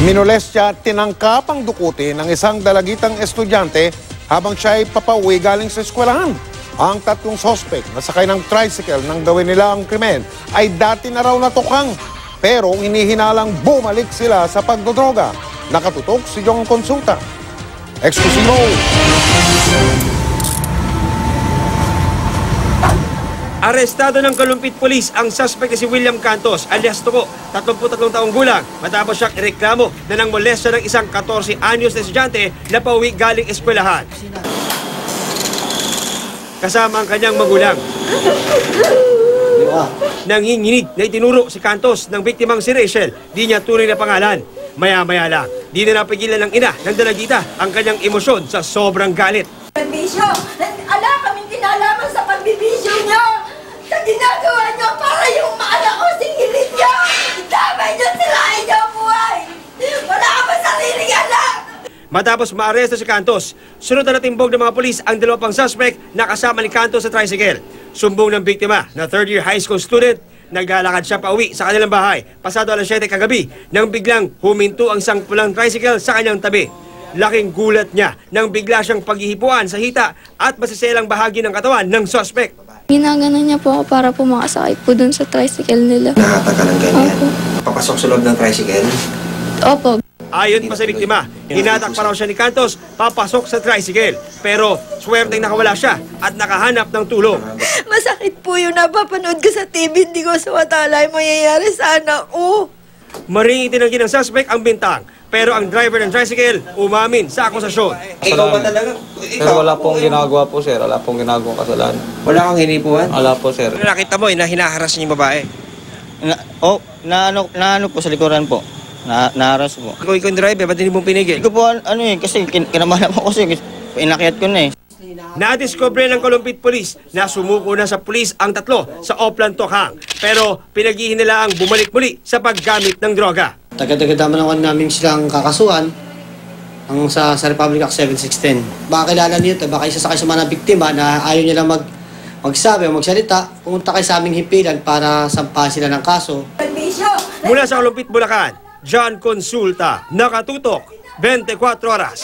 Minolestya at tinangkapang dukutin ng isang dalagitang estudyante habang siya ay papauwi galing sa eskwelahan. Ang tatlong sospek na sakay ng tricycle nang gawin nila ang krimen ay dati na raw natukang. Pero hinihinalang bumalik sila sa pagdodroga. Nakatutok si Jong Consulta. Eksklusibo! Arestado ng Kalumpit Police ang suspect na si William Cantos alias Tuko, 33 taong gulang, matapos siyang ireklamo na nang molesta ng isang 14 anyos na estudyante na pauwi galing eskwelahan. Kasama ang kanyang magulang. Nanginginig na itinuro si Cantos ng biktimang si Rachel, di niya tunay na pangalan. Maya-maya lang, di na napigilan ng ina ng dalagita ang kanyang emosyon sa sobrang galit. Pagbibisyo! Ala kaming kinalaman sa pagbibisyo niyo! Sa ginagawa niyo para yung mga anak ko singilin niyo! Damay niyo sila inyong buhay! Wala ka ba sariling anak! Matapos maaresto si Cantos, sunod na natimbog ng mga pulis ang dalawa pang suspect na kasama ni Cantos sa tricycle. Sumbong ng biktima na third-year high school student, naglalakad siya pauwi sa kanilang bahay pasado alas 7 kagabi nang biglang huminto ang isang pulang tricycle sa kanyang tabi. Laking gulat niya nang bigla siyang paghihipuan sa hita at masiselang bahagi ng katawan ng suspect. Ginaganon niya po ako para po makasakay po dun sa tricycle nila. Nakatagal ng ganyan? Opo. Papasok sa loob ng tricycle? Opo. Ayon pa sa biktima, hinatak pa raw siya ni Cantos papasok sa tricycle. Pero swerteng nakawala siya at nakahanap ng tulong. Masakit po yun. Napapanood ka sa TV. Hindi ko sa watala yung mangyayari sa anak ko. Maring itinanggi ng suspect ang bintang. Pero ang driver ng tricycle umamin sa akusasyon. Ikaw ba talaga? Sir, wala pong ginagawa po, sir. Wala pong ginagawa kasalanan. Wala kang hinipuan? Wala po, sir. Nakita mo na hinaharas niya yung babae. Naano po sa likuran po. Naharas po. Ikaw yung driver, ba't hindi mo pinigil? Hindi ko po kasi kinamahan ako kasi inakyat ko na eh. Nadiskubre ng Kalumpit Police na sumuko na sa pulis ang tatlo sa Oplan Tokhang. Pero pinaghihin nila ang bumalik muli sa paggamit ng droga. Taga-taga naman namin silang kakasuhan ang sa Republic Act 7610. Baka kilala niyo ito, baka isa sa mga biktima na ayaw nila magsabi o magsalita, pumunta kayo sa aming himpilan para sampahan sila ng kaso. Mula sa Kalumpit, Bulacan, John Consulta, nakatutok, 24 oras.